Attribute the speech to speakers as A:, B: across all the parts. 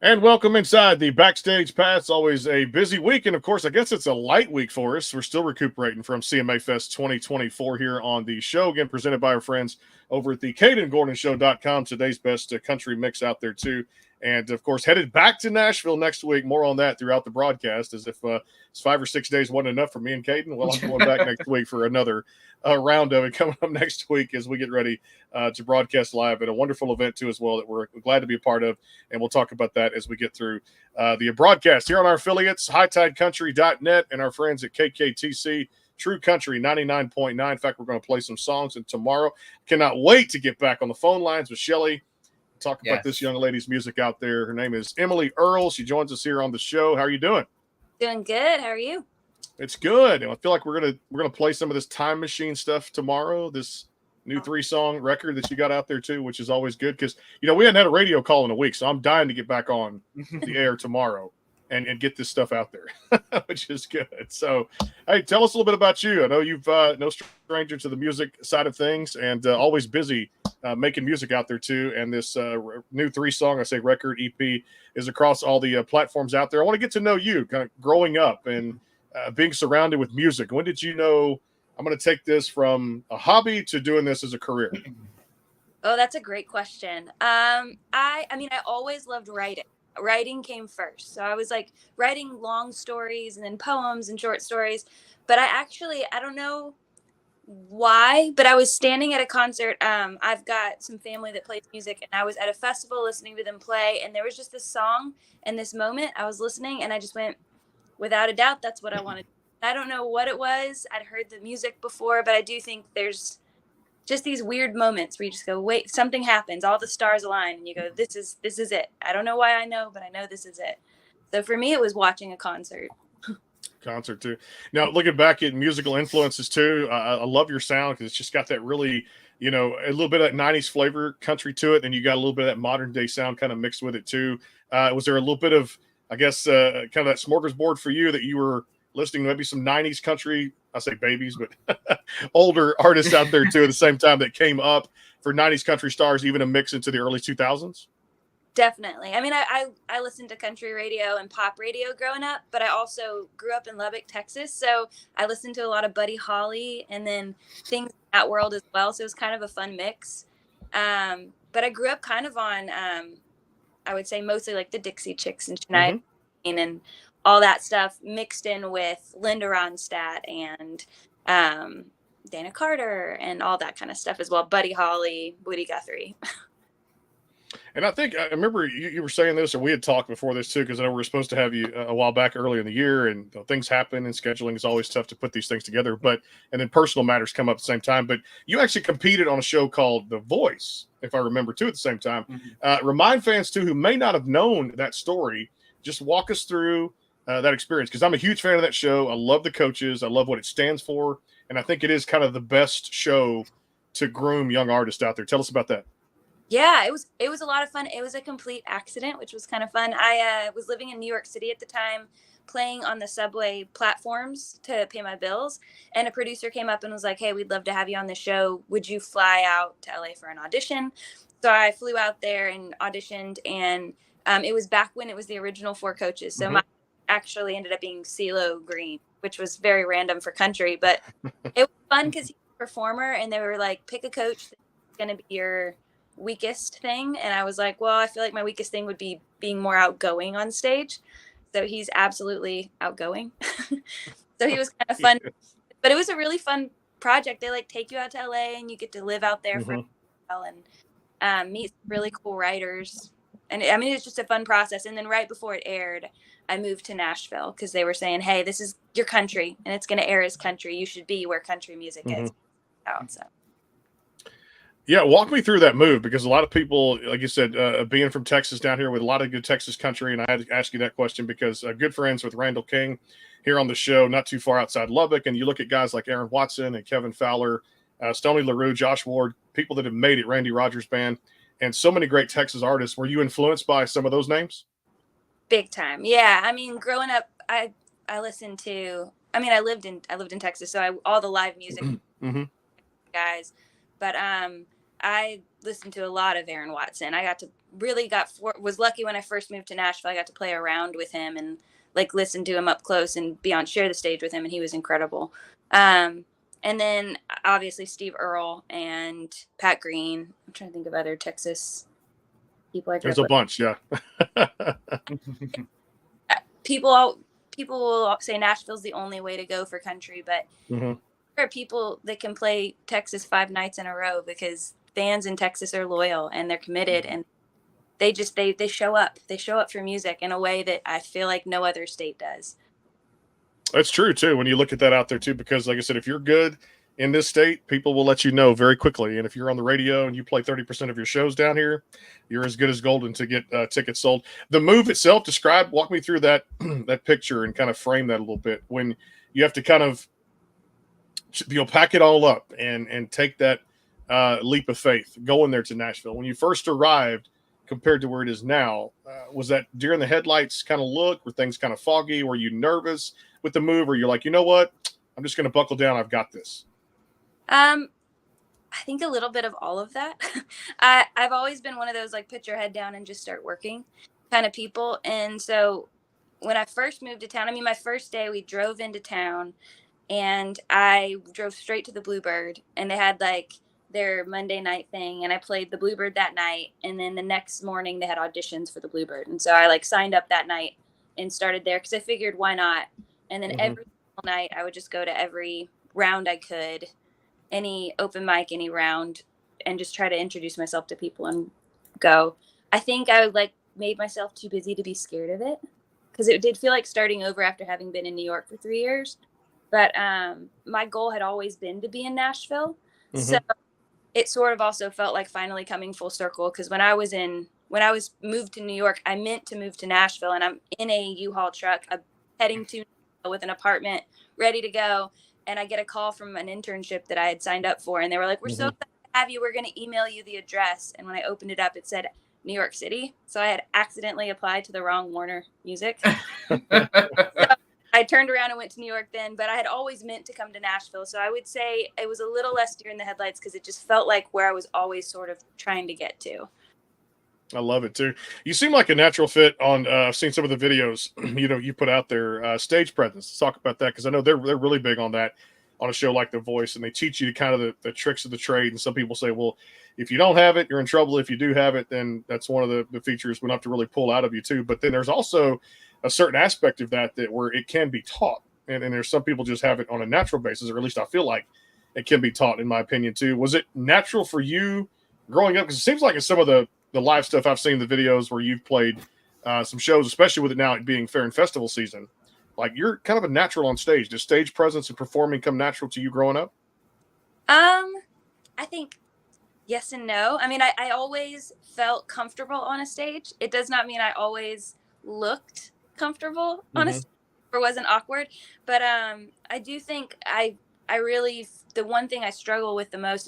A: And welcome inside the Backstage Pass. Always a busy week. And of course, I guess it's a light week for us. We're still recuperating from CMA Fest 2024 here on the show. Again, presented by our friends over at the CadenGordonShow.com. Today's best country mix out there, too. And of course, headed back to Nashville next week. More on that throughout the broadcast, as if it's 5 or 6 days wasn't enough for me and Caden. Well, I'm going back next week for another round of it coming up next week as we get ready to broadcast live at a wonderful event, too, as well, that we're glad to be a part of. And we'll talk about that as we get through the broadcast here on our affiliates, hightidecountry.net, and our friends at KKTC True Country 99.9. In fact, we're going to play some songs, and tomorrow cannot wait to get back on the phone lines with Shelly. Talk about this young lady's music out there. Her name is Emily Earle. She joins us here on the show. How are you doing?
B: Doing good. How are you?
A: It's good. And I feel like we're gonna play some of this Time Machine stuff tomorrow. This new 3-song record that you got out there too, which is always good because we hadn't had a radio call in a week, so I'm dying to get back on the air tomorrow and get this stuff out there, which is good. So, hey, tell us a little bit about you. I know you've no stranger to the music side of things, and always busy making music out there too. And this new 3-song, I say record EP, is across all the platforms out there. I want to get to know you, kind of growing up and being surrounded with music. When did you know I'm going to take this from a hobby to doing this as a career?
B: Oh, that's a great question. I always loved writing. Writing came first. So I was like writing long stories and then poems and short stories. But I don't know why, but I was standing at a concert. I've got some family that plays music, and I was at a festival listening to them play. And there was just this song and this moment I was listening, and I just went, without a doubt, that's what I wanted. I don't know what it was. I'd heard the music before, but I do think there's just these weird moments where you just go, wait, something happens, all the stars align, and you go, this is it. I don't know why I know, but I know this is it. So for me, it was watching a concert.
A: Concert too. Now, looking back at musical influences too, I love your sound because it's just got that really, a little bit of that 90s flavor country to it. And you got a little bit of that modern day sound kind of mixed with it too. Was there a little bit of, I guess, kind of that smorgasbord for you that you were listening to maybe some 90s country, I say babies, but older artists out there too at the same time that came up for 90s country stars, even a mix into the early 2000s?
B: Definitely. I mean, I listened to country radio and pop radio growing up, but I also grew up in Lubbock, Texas. So I listened to a lot of Buddy Holly and then things in that world as well. So it was kind of a fun mix. But I grew up kind of on, I would say mostly like the Dixie Chicks and Shania Twain and all that stuff mixed in with Linda Ronstadt and Dana Carter and all that kind of stuff as well. Buddy Holly, Woody Guthrie.
A: And I think I remember you were saying this, or we had talked before this too, because I know we were supposed to have you a while back earlier in the year, and things happen, and scheduling is always tough to put these things together. And then personal matters come up at the same time. But you actually competed on a show called The Voice, if I remember too, at the same time. Remind fans too who may not have known that story, just walk us through that experience, because I'm a huge fan of that show. I love the coaches. I love what it stands for, and I think it is kind of the best show to groom young artists out there. Tell us about that.
B: Yeah, it was a lot of fun. It was a complete accident, which was kind of fun. I was living in New York City at the time, playing on the subway platforms to pay my bills, and a producer came up and was like, "Hey, we'd love to have you on the show. Would you fly out to LA for an audition?" So I flew out there and auditioned, and it was back when it was the original 4 coaches. So my actually ended up being CeeLo Green, which was very random for country, but it was fun because he's a performer, and they were like, "Pick a coach that's going to be your weakest thing." And I was like, well, I feel like my weakest thing would be being more outgoing on stage. So he's absolutely outgoing. So he was kind of fun, but it was a really fun project. They like take you out to LA and you get to live out there for a while and meet really cool writers. And I mean, it's just a fun process. And then right before it aired, I moved to Nashville because they were saying, hey, this is your country and it's going to air as country. You should be where country music is out. So.
A: Yeah, walk me through that move, because a lot of people, like you said, being from Texas down here with a lot of good Texas country, and I had to ask you that question because good friends with Randall King here on the show, not too far outside Lubbock, and you look at guys like Aaron Watson and Kevin Fowler, Stoney LaRue, Josh Ward, people that have made it, Randy Rogers Band, and so many great Texas artists. Were you influenced by some of those names?
B: Big time, yeah. I mean, growing up, I listened to. I mean, I lived in Texas, so all the live music guys, but I listened to a lot of Aaron Watson. I was lucky when I first moved to Nashville. I got to play around with him and like listen to him up close and share the stage with him, and he was incredible. And then obviously Steve Earle and Pat Green. I'm trying to think of other Texas people I grew
A: There's
B: up
A: a bunch, yeah.
B: with. People will say Nashville's the only way to go for country, but
A: Mm-hmm.
B: there are people that can play Texas 5 nights in a row because fans in Texas are loyal and they're committed, and they show up. They show up for music in a way that I feel like no other state does.
A: That's true too. When you look at that out there too, because like I said, if you're good in this state, people will let you know very quickly. And if you're on the radio and you play 30% of your shows down here, you're as good as golden to get tickets sold. The move itself, walk me through that that picture and kind of frame that a little bit. When you have to kind of pack it all up and take that leap of faith, going there to Nashville. When you first arrived, compared to where it is now, was that deer in the headlights kind of look? Were things kind of foggy? Were you nervous with the move, or you're like, you know what, I'm just going to buckle down, I've got this?
B: I think a little bit of all of that. I've always been one of those like put your head down and just start working kind of people. And so when I first moved to town, I mean, my first day we drove into town and I drove straight to the Bluebird, and they had like their Monday night thing, and I played the Bluebird that night, and then the next morning they had auditions for the Bluebird, and so I like signed up that night and started there because I figured why not. And then every single night I would just go to every round I could, any open mic, any round, and just try to introduce myself to people and go. I think I like made myself too busy to be scared of it, because it did feel like starting over after having been in New York for 3 years. But my goal had always been to be in Nashville.
A: Mm-hmm.
B: So it sort of also felt like finally coming full circle, because when I was moved to New York, I meant to move to Nashville, and I'm in a U-Haul truck heading to with an apartment ready to go. And I get a call from an internship that I had signed up for, and they were like, we're so glad to have you. We're going to email you the address. And when I opened it up, it said New York City. So I had accidentally applied to the wrong Warner Music. So I turned around and went to New York then, but I had always meant to come to Nashville. So I would say it was a little less deer in the headlights because it just felt like where I was always sort of trying to get to.
A: I love it too. You seem like a natural fit on. I've seen some of the videos you put out there. Stage presence. Let's talk about that, because I know they're really big on that on a show like The Voice, and they teach you kind of the tricks of the trade. And some people say, well, if you don't have it, you're in trouble. If you do have it, then that's one of the features we have to really pull out of you too. But then there's also a certain aspect of that where it can be taught, and there's some people just have it on a natural basis, or at least I feel like it can be taught, in my opinion too. Was it natural for you growing up? Because it seems like in some of the live stuff I've seen, the videos where you've played some shows, especially with it now being fair and festival season, like you're kind of a natural on stage. Does stage presence and performing come natural to you growing up?
B: I think yes and no. I mean, I always felt comfortable on a stage. It does not mean I always looked comfortable on a stage or wasn't awkward. But I do think I really, the one thing I struggled with the most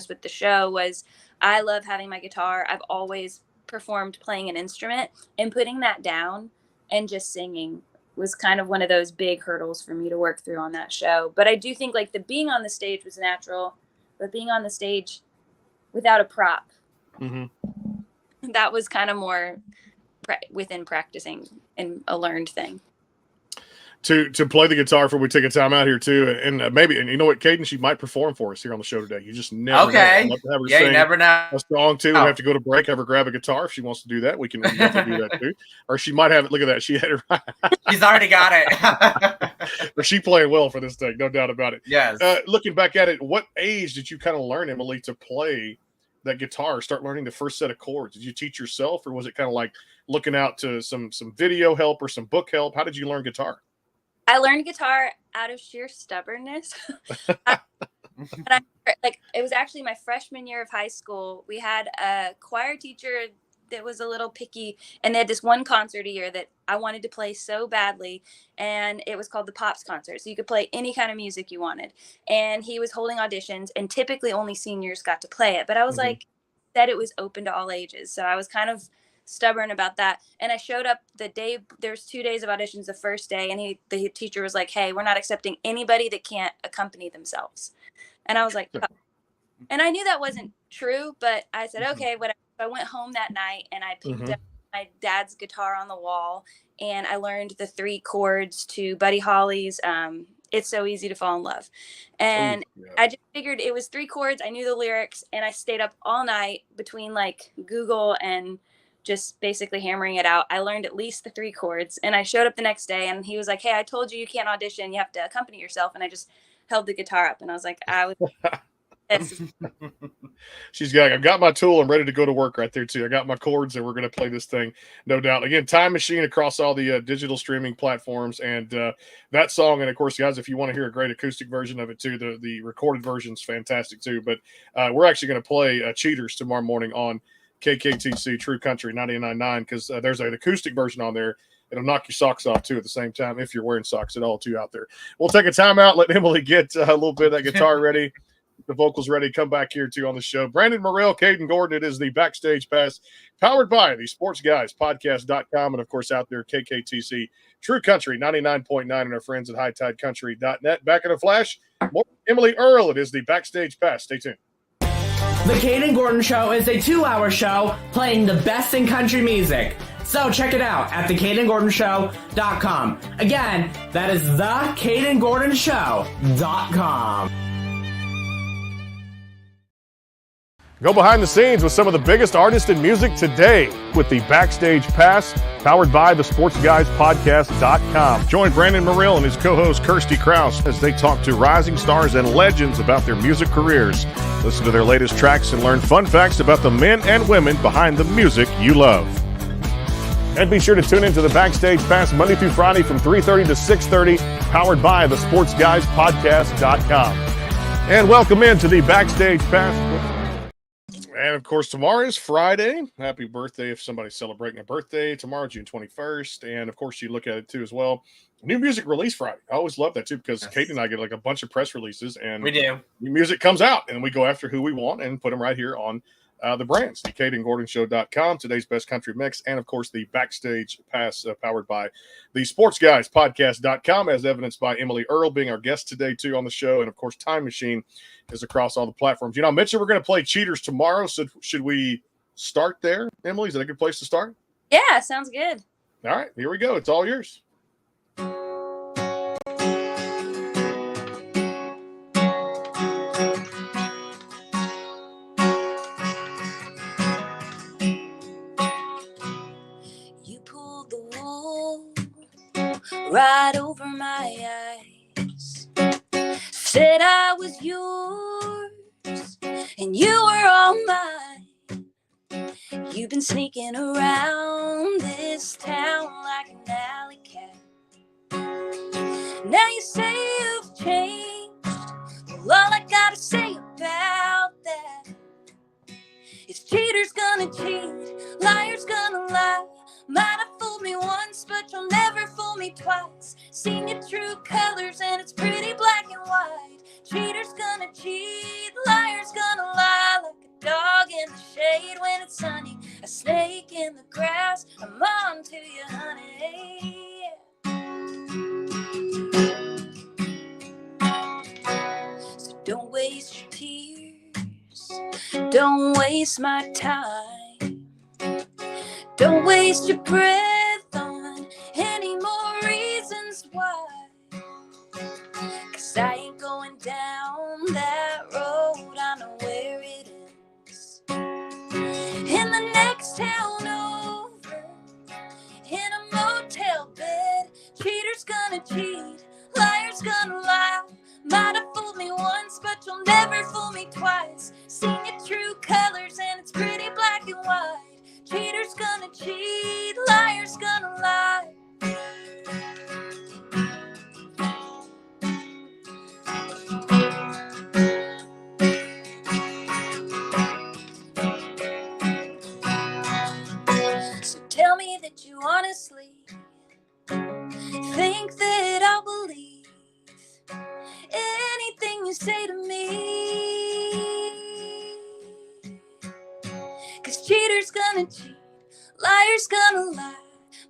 B: with the show was I love having my guitar. I've always performed playing an instrument, and putting that down and just singing was kind of one of those big hurdles for me to work through on that show. But I do think like the being on the stage was natural, but being on the stage without a prop, that was kind of more within practicing and a learned thing.
A: To play the guitar before we take a time out here too, and maybe, and you know what, Caden, she might perform for us here on the show today. You just never know. I'd love to have her sing
C: you never know.
A: a song too. We have to go to break, have her grab a guitar if she wants to do that. We can definitely do that too. Or she might have it. Look at that, she had it right.
C: She's already got it.
A: But she playing well for this thing, no doubt about it.
C: Yes.
A: Looking back at it, what age did you kind of learn, Emily, to play that guitar? Start learning the first set of chords. Did you teach yourself, or was it kind of like looking out to some video help or some book help? How did you learn guitar?
B: I learned guitar out of sheer stubbornness. It was actually my freshman year of high school. We had a choir teacher that was a little picky, and they had this one concert a year that I wanted to play so badly, and it was called the Pops concert. So you could play any kind of music you wanted, and he was holding auditions, and typically only seniors got to play it. But I was like, said it was open to all ages, so I was kind of stubborn about that. And I showed up the day, there's 2 days of auditions. The first day, and the teacher was like, hey, we're not accepting anybody that can't accompany themselves. And I was like, oh. And I knew that wasn't true, but I said, okay, whatever. So I went home that night and I picked up my dad's guitar on the wall and I learned the 3 chords to Buddy Holly's It's So Easy to Fall in Love. And I just figured it was 3 chords. I knew the lyrics and I stayed up all night between like Google and just basically hammering it out. I learned at least the 3 chords and I showed up the next day and he was like, hey, I told you can't audition. You have to accompany yourself. And I just held the guitar up and I was like,
A: She's got, I've got my tool. I'm ready to go to work right there too. I got my chords and we're going to play this thing. No doubt. Again, Time Machine across all the digital streaming platforms. And that song. And of course, guys, if you want to hear a great acoustic version of it too, the recorded version is fantastic too. But we're actually going to play Cheaters tomorrow morning on KKTC True Country 99.9 because there's an acoustic version on there. It'll knock your socks off too at the same time if you're wearing socks at all too out there. We'll take a timeout, let Emily get a little bit of that guitar ready. The vocals ready. Come back here too on the show. Brandon Morrell, Caden Gordon. It is the Backstage Pass powered by the Sports Guys Podcast.com and of course out there KKTC True Country 99.9 and our friends at HighTideCountry.net. Back in a flash. More Emily Earle. It is the Backstage Pass. Stay tuned.
D: The Caden Gordon Show is a 2-hour show playing the best in country music. So check it out at thecadengordonshow.com. Again, that is thecadengordonshow.com.
A: Go behind the scenes with some of the biggest artists in music today with the Backstage Pass, powered by the SportsGuysPodcast.com. Join Brandon Morrell and his co-host Kirsty Krause as they talk to rising stars and legends about their music careers. Listen to their latest tracks and learn fun facts about the men and women behind the music you love. And be sure to tune into the Backstage Pass Monday through Friday from 3:30 to 6:30, powered by the SportsGuysPodcast.com. And welcome into the Backstage Pass. And, of course, tomorrow is Friday. Happy birthday if somebody's celebrating a birthday tomorrow, June 21st. And, of course, you look at it, too, as well. New music release Friday. I always love that, too, because Kate and I get, like, a bunch of press releases. And
C: we do.
A: New music comes out, and we go after who we want and put them right here on the brands. The CadenGordonShow.com, today's best country mix, and, of course, the Backstage Pass powered by the SportsGuysPodcast.com, as evidenced by Emily Earle being our guest today, too, on the show. And, of course, Time Machine is across all the platforms. You know, I mentioned we're going to play Cheaters tomorrow, so should we start there, Emily? Is that a good place to start?
B: Yeah, sounds good.
A: All right, here we go. It's all yours.
B: You pulled the wool right over my eyes. Said I was yours and you were all mine. You've been sneaking around this town like an alley cat. Now you say you've changed. Well, all I gotta say about that is cheaters gonna cheat, liars gonna lie. Might have fooled me once, but you'll never fool me twice. Seen your true colors and it's pretty black and white. Cheaters gonna cheat, liars gonna lie. Like a dog in the shade when it's sunny, a snake in the grass. I'm on to you, honey. So don't waste your tears, don't waste my time. Don't waste your breath on any more reasons why. 'Cause I ain't going down that road, I know where it is. In the next town over, in a motel bed. Cheaters gonna cheat, liars gonna lie. Might have fooled me once, but you'll never fool me twice. Seen your true colors and it's pretty black and white. Cheaters gonna cheat, liars gonna lie. So tell me that you honestly think that I'll believe anything you say to me. 'Cause cheaters gonna cheat, liars gonna lie.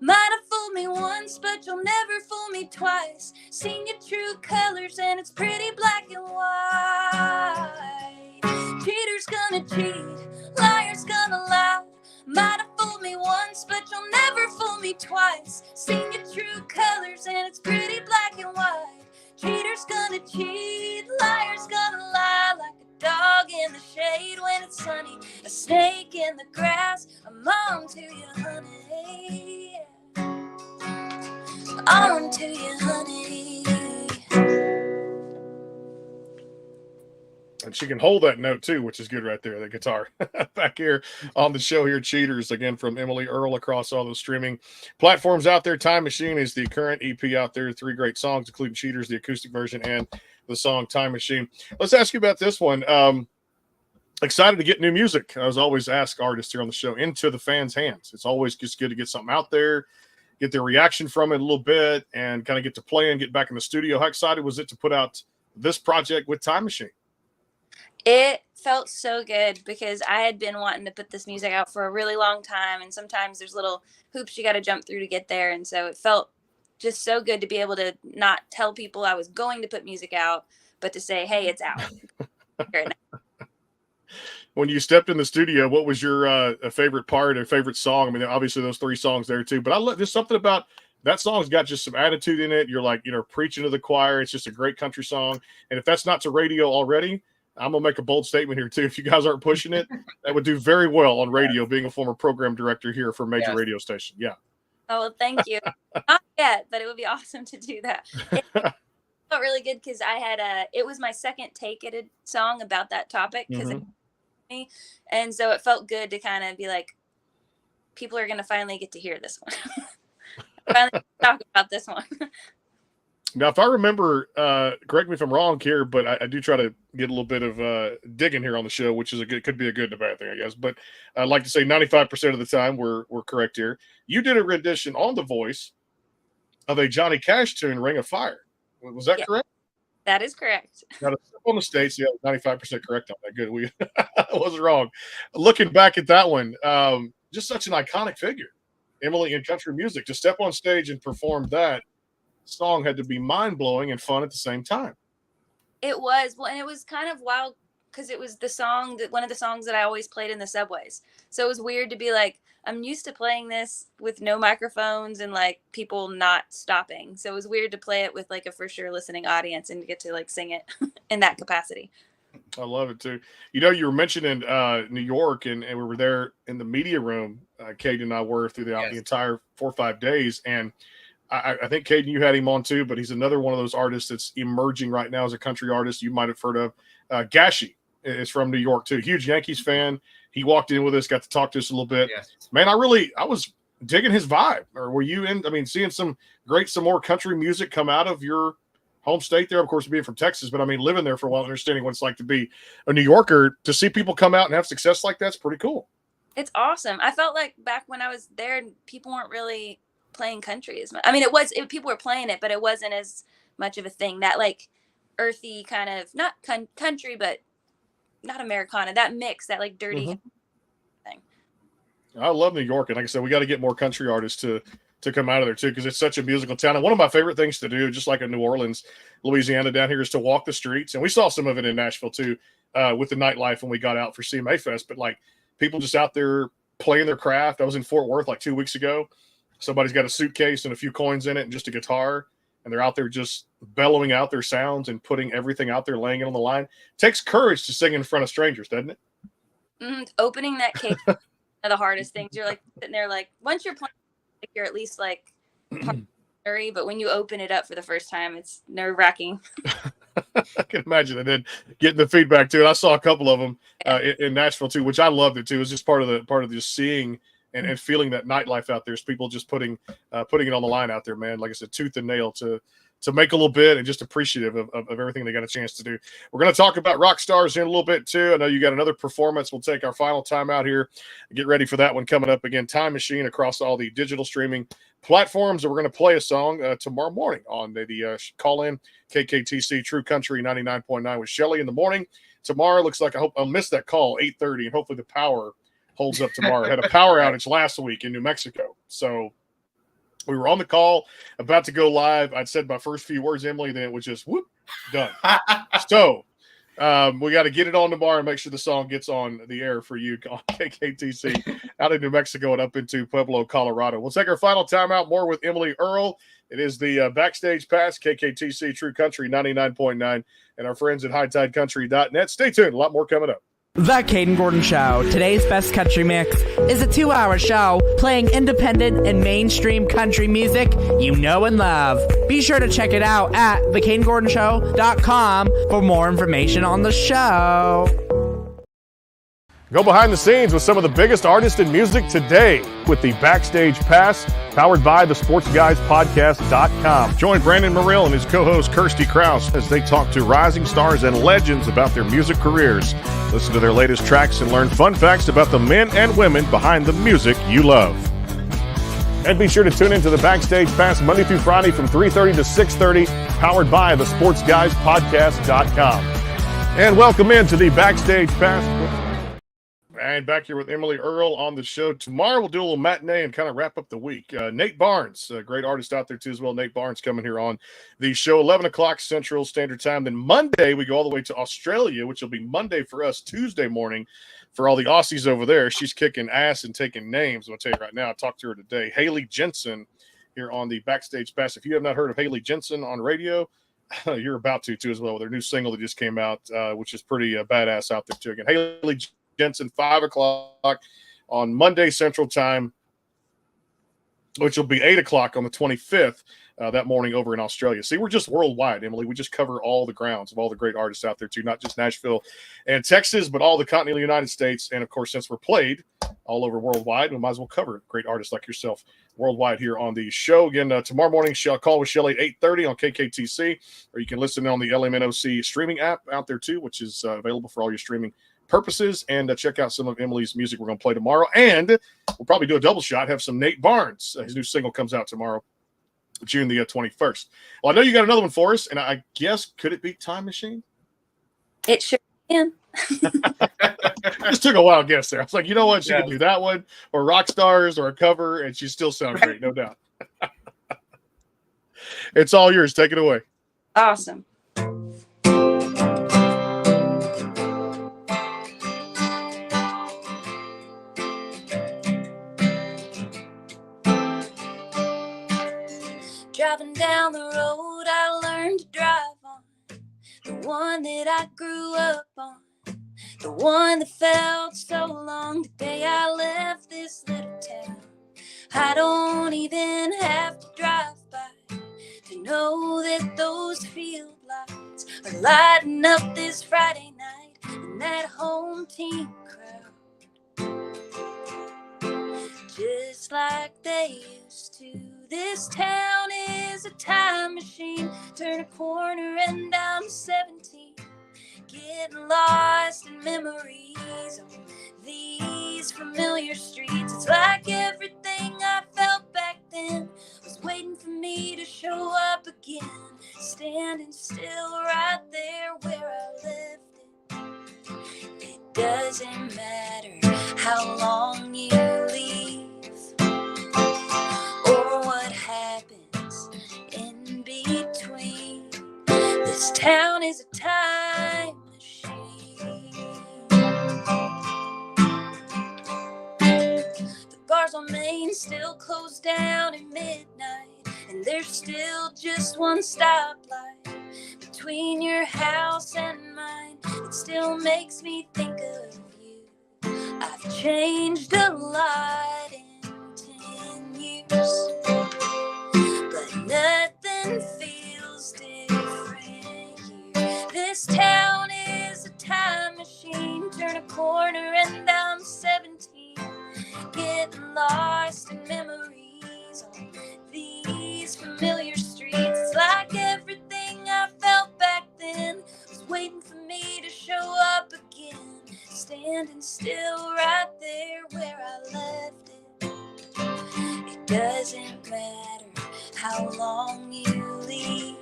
B: Might have fooled me once, but you'll never fool me twice. Seen your true colors and it's pretty black and white. gonna cheat, liar's gonna lie. Might have fooled me once, but you'll never fool me twice. Seen your true colors and it's pretty black and white. Cheater's gonna cheat, liar's gonna lie. Like a dog in the shade when it's sunny, a snake in the grass. I'm on to you, honey. On to you, honey.
A: And she can hold that note too, which is good right there, the guitar. Back here on the show here, Cheaters, again from Emily Earle across all those streaming platforms out there. Time Machine is the current EP out there. 3 great songs, including Cheaters, the acoustic version, and the song Time Machine. Let's ask you about this one. Excited to get new music. I was always ask artists here on the show into the fans' hands. It's always just good to get something out there, get their reaction from it a little bit, and kind of get to play and get back in the studio. How excited was it to put out this project with Time Machine?
B: It felt so good because I had been wanting to put this music out for a really long time. And sometimes there's little hoops you got to jump through to get there. And so it felt just so good to be able to not tell people I was going to put music out, but to say, hey, it's out.
A: When you stepped in the studio, what was your favorite part or favorite song? I mean, obviously those 3 songs there too, but I love just something about that song's got just some attitude in it. You're like, preaching to the choir. It's just a great country song. And if that's not to radio already, I'm going to make a bold statement here, too. If you guys aren't pushing it, that would do very well on radio, being a former program director here for a major radio station. Yeah.
B: Oh, well, thank you. Not yet, but it would be awesome to do that. It felt really good because I had it was my second take at a song about that topic. And so it felt good to kind of be like, people are going to finally get to hear this one. Finally talk about this one.
A: Now, if I remember, correct me if I'm wrong here, but I do try to get a little bit of digging here on the show, which is could be a good and a bad thing, I guess. But I'd like to say 95% of the time we're correct here. You did a rendition on The Voice of a Johnny Cash tune, "Ring of Fire." Was that correct?
B: That is correct.
A: Now, on the States, 95% correct on that. Good. I wasn't wrong. Looking back at that one, just such an iconic figure, Emily, in country music. To step on stage and perform that song had to be mind-blowing and fun at the same time.
B: It was. Well, and it was kind of wild because it was one of the songs that I always played in the subways. So it was weird to be like, I'm used to playing this with no microphones and like people not stopping. So it was weird to play it with like a for sure listening audience and to get to like sing it in that capacity.
A: I love it too. You were mentioning New York and we were there in the media room. Kate and I were through the entire 4 or 5 days. And I think, Caden, you had him on too, but he's another one of those artists that's emerging right now as a country artist. You might have heard of Gashi is from New York too. Huge Yankees fan. He walked in with us, got to talk to us a little bit. Yes. Man, I was digging his vibe. Or were you seeing some more country music come out of your home state there? Of course, being from Texas, but living there for a while, understanding what it's like to be a New Yorker, to see people come out and have success like that's pretty cool.
B: It's awesome. I felt like back when I was there, people weren't really playing country as much. People were playing it, but it wasn't as much of a thing. That like earthy kind of not country, but not Americana. That mix, that like dirty thing.
A: I love New York, and like I said, we got to get more country artists to come out of there too, because it's such a musical town. And one of my favorite things to do, just like in New Orleans, Louisiana, down here, is to walk the streets. And we saw some of it in Nashville too, with the nightlife when we got out for CMA Fest. But like people just out there playing their craft. I was in Fort Worth like 2 weeks ago. Somebody's got a suitcase and a few coins in it and just a guitar, and they're out there just bellowing out their sounds and putting everything out there, laying it on the line. It takes courage to sing in front of strangers, doesn't it?
B: Opening that case is one of the hardest things. You're like sitting there, like once you're playing, like, you're at least like hurry, but when you open it up for the first time, it's nerve-wracking.
A: I can imagine. And then getting the feedback too. And I saw a couple of them in Nashville too, which I loved it too. It was just part of just seeing and feeling that nightlife out there. Is people just putting it on the line out there, man. Like I said, tooth and nail to make a little bit, and just appreciative of everything they got a chance to do. We're going to talk about rock stars in a little bit too. I know you got another performance. We'll take our final time out here. Get ready for that one coming up. Again, Time Machine across all the digital streaming platforms. And we're going to play a song tomorrow morning on the call-in KKTC True Country 99.9 with Shelly in the morning. Tomorrow looks like, I hope I'll miss that call, 8:30, and hopefully the power holds up tomorrow. Had a power outage last week in New Mexico. So we were on the call, about to go live. I'd said my first few words, Emily, then it was just whoop, done. So We got to get it on tomorrow and make sure the song gets on the air for you on KKTC out of New Mexico and up into Pueblo, Colorado. We'll take our final timeout. More with Emily Earle. It is the Backstage Pass, KKTC True Country 99.9, and our friends at HighTideCountry.net. Stay tuned. A lot more coming up.
D: The Caden Gordon Show, today's best country mix, is a 2-hour show playing independent and mainstream country music you know and love. Be sure to check it out at thecadengordonshow.com for more information on the show.
A: Go behind the scenes with some of the biggest artists in music today with the Backstage Pass, powered by the SportsGuysPodcast.com. Join Brandon Morrill and his co-host Kirsty Krause as they talk to rising stars and legends about their music careers. Listen to their latest tracks and learn fun facts about the men and women behind the music you love. And be sure to tune into the Backstage Pass Monday through Friday from 3:30 to 6:30, powered by the SportsGuysPodcast.com. And welcome into the Backstage Pass. And back here with Emily Earle on the show. Tomorrow we'll do a little matinee and kind of wrap up the week. Nate Barnes, a great artist out there too as well. Nate Barnes coming here on the show, 11 o'clock Central Standard Time. Then Monday we go all the way to Australia, which will be Monday for us, Tuesday morning for all the Aussies over there. She's kicking ass and taking names. I'm going to tell you right now, I talked to her today. Haley Jensen here on the Backstage Pass. If you have not heard of Haley Jensen on radio, you're about to too as well with their new single that just came out, which is pretty badass out there too. Again, Haley Jensen, 5 o'clock on Monday Central Time, which will be 8 o'clock on the 25th that morning over in Australia. See, we're just worldwide, Emily. We just cover all the grounds of all the great artists out there, too, not just Nashville and Texas, but all the continental United States. And, of course, since we're played all over worldwide, we might as well cover great artists like yourself worldwide here on the show. Again, tomorrow morning, call with Shelly at 8:30 on KKTC, or you can listen on the LMNOC streaming app out there, too, which is available for all your streaming purposes, and check out some of Emily's music we're going to play tomorrow. And we'll probably do a double shot, have some Nate Barnes. His new single comes out tomorrow, June the 21st. Well, I know you got another one for us, and I guess, could it be Time Machine?
B: It sure can.
A: Just took a wild guess there. I was like, you know what? She could do that one, or Rock Stars, or a cover, and she still sounds great, no doubt. It's all yours. Take it away.
B: Awesome. Driving down the road I learned to drive on, the one that I grew up on, the one that felt so long the day I left this little town. I don't even have to drive by to know that those field lights are lighting up this Friday night in that home team crowd, just like they used to. This town is a time machine. Turn a corner and I'm 17, getting lost in memories on these familiar streets. It's like everything I felt back then was waiting for me to show up again, standing still right there where I left it. It doesn't matter how long you leave or what happens in between. This town is a time machine. The bars on Main still close down at midnight, and there's still just one stoplight between your house and mine. It still makes me think of you. I've changed a lot in 10 years, but nothing feels different here. This town is a time machine. Turn a corner and I'm 17, getting lost in memories on these familiar streets. It's like everything I felt back then was waiting for me to show up again, standing still right there where I left it. It doesn't matter how long you leave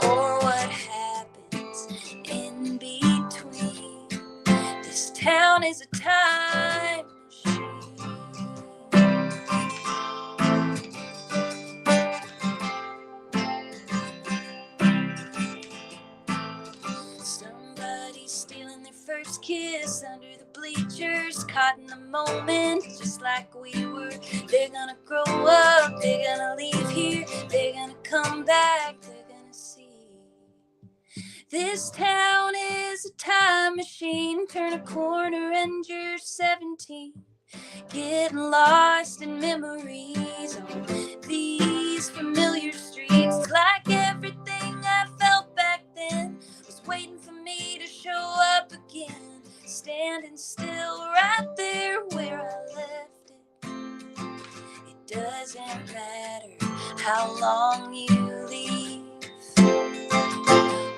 B: or what happens in between. This town is a time machine. caught in the moment, just like we were. They're gonna grow up, they're gonna leave here, they're gonna come back, they're gonna see. This town is a time machine. Turn a corner and you're 17. Getting lost in memories on these familiar streets. Like everything I felt back then was waiting for me to show up again. Standing still right there where I left it. It doesn't matter how long you leave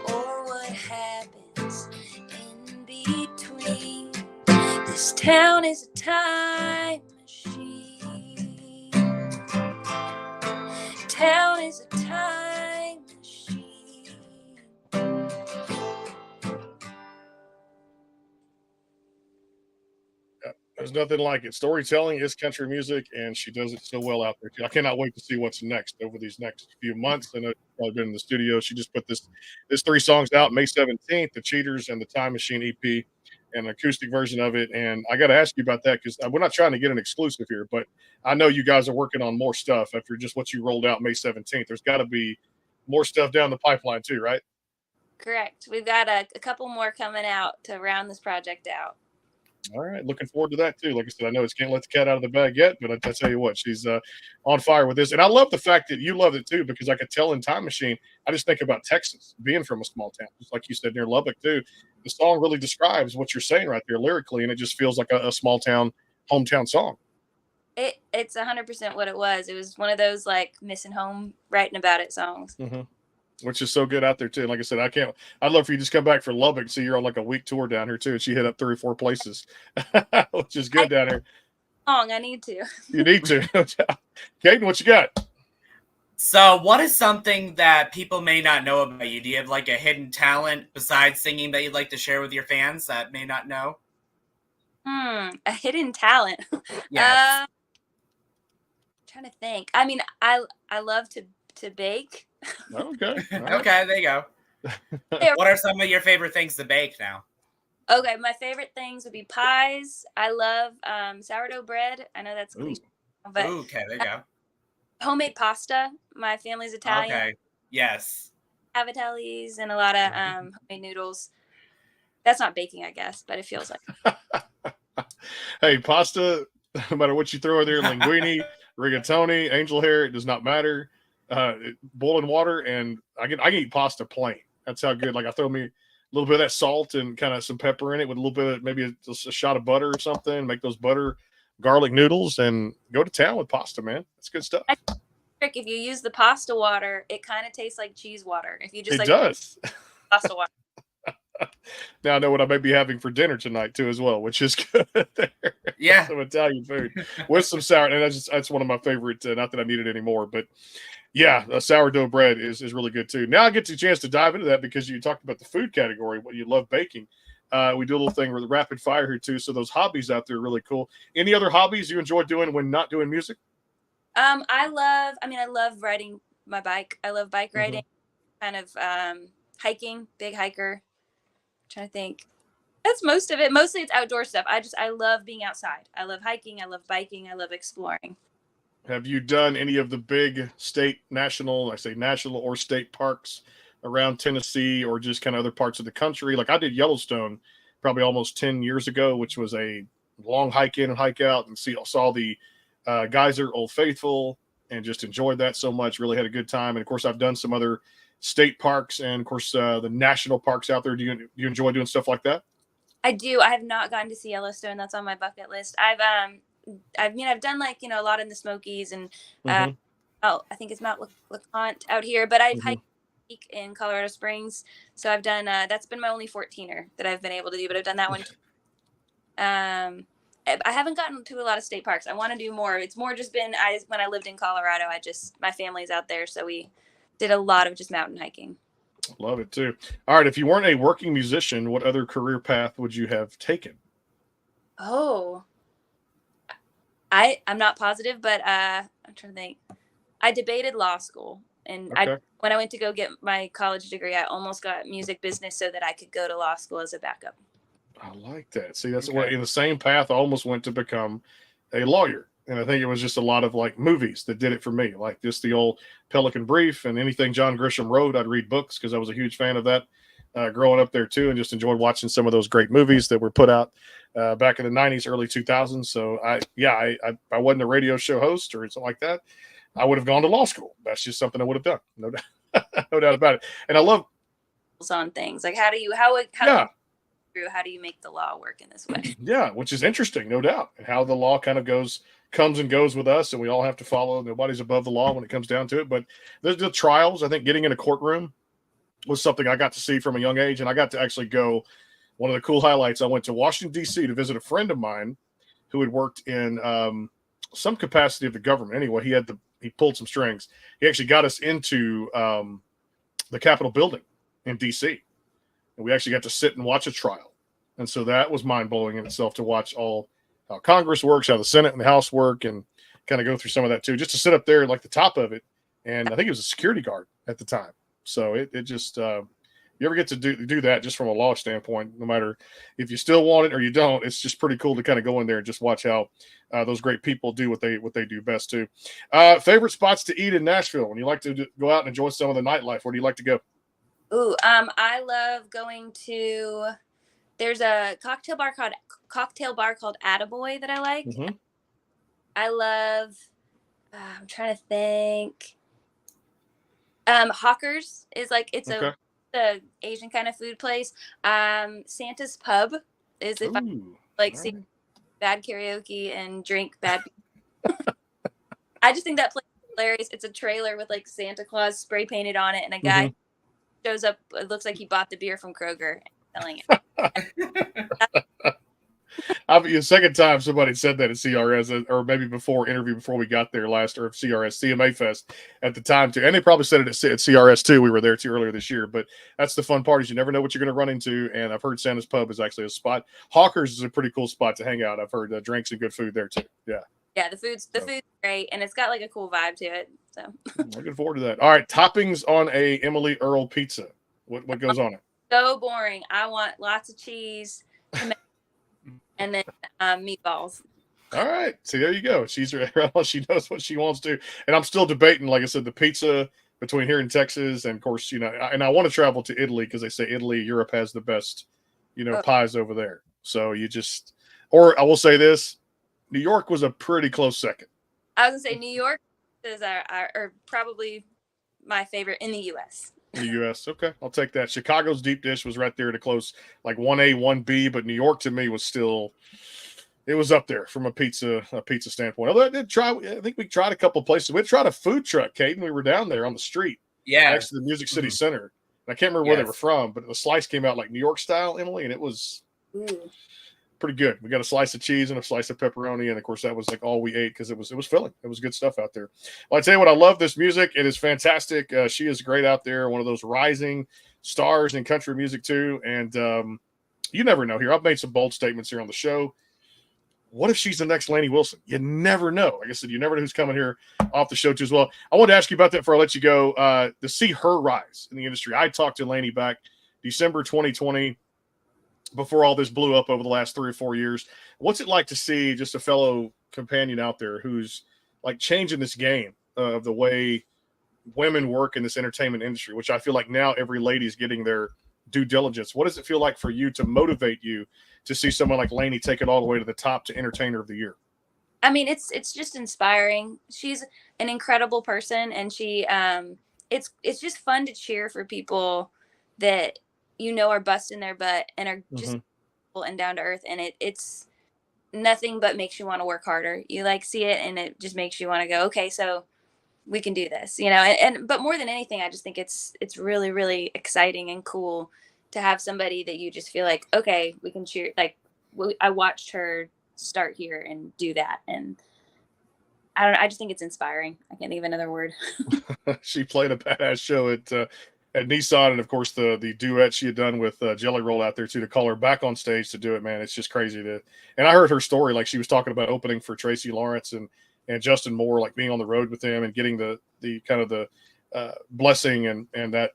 B: or what happens in between. This town is a time machine. Town is a time machine.
A: There's nothing like it. Storytelling is country music, and she does it so well out there too. I cannot wait to see what's next over these next few months. I know she's probably been in the studio. She just put this 3 songs out May 17th, The Cheaters and the Time Machine EP, an acoustic version of it. And I got to ask you about that because we're not trying to get an exclusive here, but I know you guys are working on more stuff after just what you rolled out May 17th. There's got to be more stuff down the pipeline too, right?
B: Correct. We've got a couple more coming out to round this project out.
A: All right, looking forward to that too. Like I said, I know it's can't let the cat out of the bag yet, but I tell you what, she's on fire with this, and I love the fact that you love it too because I could tell in Time Machine. I just think about Texas being from a small town, just like you said near Lubbock too. The song really describes what you're saying right there lyrically, and it just feels like a small town hometown song.
B: It's 100% what it was. It was one of those like missing home, writing about it songs.
A: Mm-hmm. Which is so good out there too. And like I said, I'd love for you to just come back for Lubbock. So you're on like a week tour down here too. And she hit up 3 or 4 places, which is good down here.
B: I need to.
A: You need to. Caden, what you got?
C: So what is something that people may not know about you? Do you have like a hidden talent besides singing that you'd like to share with your fans that may not know?
B: A hidden talent.
C: Yes.
B: Trying to think. I mean, I love to bake.
A: Okay. Right.
C: Okay, there you go. What are some of your favorite things to bake now?
B: Okay, my favorite things would be pies. I love sourdough bread. I know that's cliche, but
C: Okay, there you go.
B: Homemade pasta. My family's Italian.
C: Okay, yes.
B: Cavatellis and a lot of homemade noodles. That's not baking, I guess, but it feels like.
A: Hey, pasta, no matter what you throw in there, linguine, rigatoni, angel hair, it does not matter. Boiling water, and I can eat pasta plain. That's how good. Like I throw me a little bit of that salt and kind of some pepper in it with a little bit of maybe a shot of butter or something. Make those butter garlic noodles and go to town with pasta, man. That's good stuff.
B: If you use the pasta water, it kind of tastes like cheese water. If you just
A: it does
B: pasta water.
A: Now I know what I may be having for dinner tonight too, as well, which is good. There.
C: Yeah,
A: Some Italian food with some sour, and that's one of my favorite. Not that I need it anymore, but yeah, sourdough bread is really good too. Now I get the chance to dive into that because you talked about the food category, what you love baking. We do a little thing with rapid fire here too, so those hobbies out there are really cool. Any other hobbies you enjoy doing when not doing music?
B: I love riding my bike. I love bike riding, kind of hiking, big hiker. Trying to think. That's most of it. Mostly it's outdoor stuff. I love being outside. I love hiking. I love biking. I love exploring.
A: Have you done any of the big national or state parks around Tennessee or just kind of other parts of the country? Like I did Yellowstone probably almost 10 years ago, which was a long hike in and hike out, and saw the Geyser Old Faithful and just enjoyed that so much. Really had a good time. And of course, I've done some other state parks and of course the national parks out there. Do you enjoy doing stuff like that?
B: I do. I have not gotten to see Yellowstone. That's on my bucket list. I've done like, a lot in the Smokies and I think it's Mount LeConte out here, but I've hiked in Colorado Springs. So I've done, that's been my only 14er that I've been able to do, but I've done that one. I haven't gotten to a lot of state parks. I want to do more. It's more just been, when I lived in Colorado, my family's out there. So we did a lot of just mountain hiking.
A: Love it too. All right. If you weren't a working musician, what other career path would you have taken?
B: Oh, I'm not positive, but I'm trying to think. I debated law school, and when I went to go get my college degree, I almost got music business so that I could go to law school as a backup.
A: I like that. See, that's
C: Okay.
A: what in the same path I almost went to become a lawyer. And I think it was just a lot of like movies that did it for me, like just the old Pelican Brief and anything John Grisham wrote. I'd read books because I was a huge fan of that growing up there too, and just enjoyed watching some of those great movies that were put out back in the '90s, early 2000s. So I wasn't a radio show host or something like that. I would have gone to law school. That's just something I would have done. No doubt, no doubt about it. And I love
B: On things like
A: yeah.
B: how do you make the law work in this way?
A: Yeah, which is interesting, no doubt, and how the law kind of comes and goes with us, and we all have to follow. Nobody's above the law when it comes down to it. But the trials, I think, getting in a courtroom was something I got to see from a young age, and I got to actually go. One of the cool highlights, I went to Washington D.C. to visit a friend of mine who had worked in some capacity of the government. Anyway, he pulled some strings. He actually got us into the Capitol building in D.C. and we actually got to sit and watch a trial. And so that was mind-blowing in itself to watch all how Congress works, how the Senate and the House work, and kind of go through some of that too, just to sit up there like the top of it. And I think it was a security guard at the time. So it just you ever get to do that just from a law standpoint, no matter if you still want it or you don't, it's just pretty cool to kind of go in there and just watch how those great people do what they do best too. Favorite spots to eat in Nashville when you like to go out and enjoy some of the nightlife? Where do you like to go?
B: Ooh, I love going to. There's a cocktail bar called Attaboy that I like.
A: Mm-hmm.
B: I love. I'm trying to think. Hawkers is like it's
A: Okay.
B: a Asian kind of food place. Santa's Pub is if I like see bad karaoke and drink bad. I just think that place is hilarious. It's a trailer with like Santa Claus spray painted on it, and a guy shows up. It looks like he bought the beer from Kroger and selling it.
A: The second time somebody said that at CRS, or maybe before we got there last, or CRS CMA Fest at the time too, and they probably said it at CRS too. We were there too earlier this year, but that's the fun part is you never know what you're going to run into. And I've heard Santa's Pub is actually a spot. Hawkers is a pretty cool spot to hang out. I've heard drinks and good food there too. Yeah,
B: the food's great, and it's got like a cool vibe to it. So
A: looking forward to that. All right, toppings on a Emily Earle pizza. What goes on it?
B: So boring. I want lots of cheese, and then meatballs.
A: All right. See, there you go. She's right on. She knows what she wants to. And I'm still debating, like I said, the pizza between here in Texas. And of course, and I want to travel to Italy because they say Europe has the best, pies over there. So or I will say this, New York was a pretty close second.
B: I was going to say New York is are probably my favorite in the U.S.
A: In the U.S. Okay. I'll take that. Chicago's deep dish was right there to close like 1A, 1B, but New York to me was still, it was up there from a pizza standpoint. Although I think we tried a couple of places. We tried a food truck, Caden. We were down there on the street next to the Music City Center. And I can't remember where they were from, but the slice came out like New York style, Emily, and it was pretty good. We got a slice of cheese and a slice of pepperoni, and of course that was like all we ate because it was filling. It was good stuff out there. Well, I tell you what, I love this music. It is fantastic. She is great out there, one of those rising stars in country music too. And you never know. Here, I've made some bold statements here on the show. What if she's the next Lainey Wilson? You never know. Like I said, you never know who's coming here off the show too as well. I wanted to ask you about that before I let you go. To see her rise in the industry, I talked to Lainey back December 2020. Before all this blew up over the last 3 or 4 years. What's it like to see just a fellow companion out there who's like changing this game of the way women work in this entertainment industry, which I feel like now every lady's getting their due diligence. What does it feel like for you to motivate you to see someone like Lainey take it all the way to the top to Entertainer of the Year?
B: I mean, it's just inspiring. She's an incredible person, and she it's just fun to cheer for people that are busting their butt and are just and down to earth, and it's nothing but makes you want to work harder. You like see it, and it just makes you want to go, okay, so we can do this, but more than anything, I just think it's really, really exciting and cool to have somebody that you just feel like, okay, we can cheer. Like I watched her start here and do that, and I don't know, I just think it's inspiring. I can't think of another word.
A: She played a badass show at Nissan, and of course the duet she had done with Jelly Roll out there too, to call her back on stage to do it, man, it's just crazy and I heard her story, like she was talking about opening for Tracy Lawrence and Justin Moore, like being on the road with them and getting the kind of the blessing and that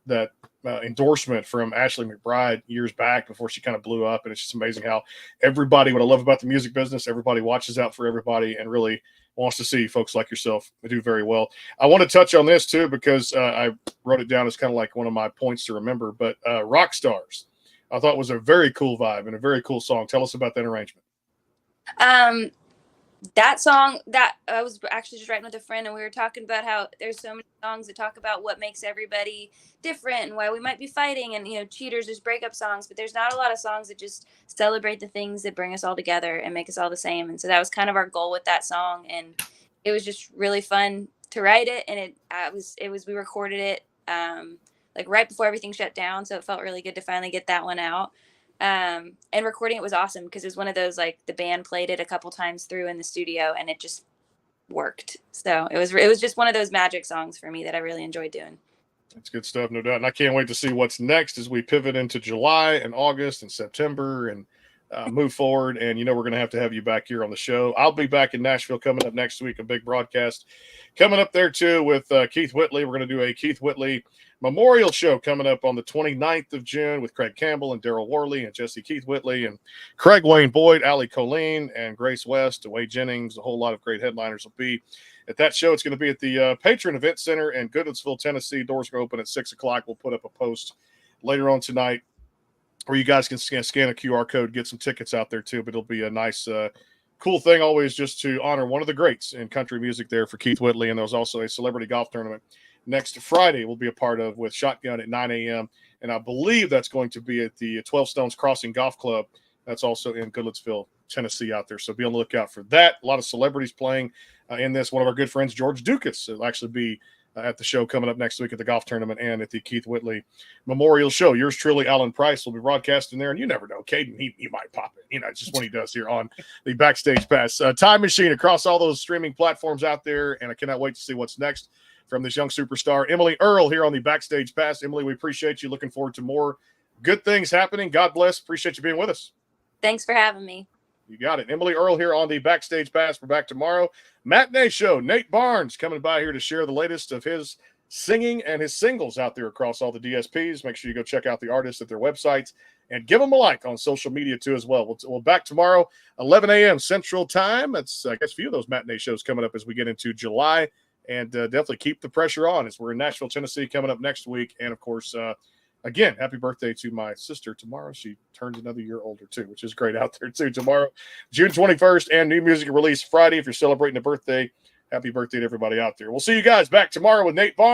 A: endorsement from Ashley McBride years back before she kind of blew up. And it's just amazing how everybody, what I love about the music business, everybody watches out for everybody and really wants to see folks like yourself do very well. I want to touch on this too, because I wrote it down as kind of like one of my points to remember, but Rock Stars, I thought was a very cool vibe and a very cool song. Tell us about that arrangement.
B: That song, that I was actually just writing with a friend, and we were talking about how there's so many songs that talk about what makes everybody different and why we might be fighting, and cheaters, there's breakup songs, but there's not a lot of songs that just celebrate the things that bring us all together and make us all the same. And so that was kind of our goal with that song, and it was just really fun to write it. And we recorded it like right before everything shut down, so it felt really good to finally get that one out. And recording it was awesome because it was one of those, like, the band played it a couple times through in the studio and it just worked. So it was just one of those magic songs for me that I really enjoyed doing.
A: It's good stuff, no doubt. And I can't wait to see what's next as we pivot into July and August and September and move forward. And we're going to have you back here on the show. I'll be back in Nashville coming up next week, a big broadcast coming up there too with Keith Whitley. We're going to do a Keith Whitley Memorial Show coming up on the 29th of June with Craig Campbell and Daryl Worley and Jesse Keith Whitley and Craig Wayne Boyd, Allie Colleen, and Grace West, Wade Jennings. A whole lot of great headliners will be at that show. It's going to be at the Patron Event Center in Goodlettsville, Tennessee. Doors are open at 6 o'clock. We'll put up a post later on tonight where you guys can scan a QR code, get some tickets out there too. But it'll be a nice, cool thing always just to honor one of the greats in country music there for Keith Whitley. And there's also a celebrity golf tournament next Friday we'll be a part of with Shotgun at 9 a.m. And I believe that's going to be at the 12 Stones Crossing Golf Club. That's also in Goodlettsville, Tennessee out there. So be on the lookout for that. A lot of celebrities playing in this. One of our good friends, George Dukas, will actually be at the show coming up next week at the golf tournament and at the Keith Whitley Memorial Show. Yours truly, Alan Price, will be broadcasting there. And you never know, Caden, he might pop in. Just when he does here on the Backstage Pass. Time Machine across all those streaming platforms out there. And I cannot wait to see what's next from this young superstar, Emily Earle, here on the Backstage Pass. Emily, we appreciate you. Looking forward to more good things happening. God bless. Appreciate you being with us.
B: Thanks for having me.
A: You got it. Emily Earle here on the Backstage Pass. We're back tomorrow. Matinee Show. Nate Barnes coming by here to share the latest of his singing and his singles out there across all the DSPs. Make sure you go check out the artists at their websites and give them a like on social media too as well. We'll back tomorrow, 11 a.m. Central Time. That's, I guess, a few of those matinee shows coming up as we get into July. And definitely keep the pressure on as we're in Nashville, Tennessee coming up next week. And, of course, again, happy birthday to my sister tomorrow. She turns another year older, too, which is great out there, too, tomorrow. June 21st and new music release Friday. If you're celebrating a birthday, happy birthday to everybody out there. We'll see you guys back tomorrow with Nate Barnes.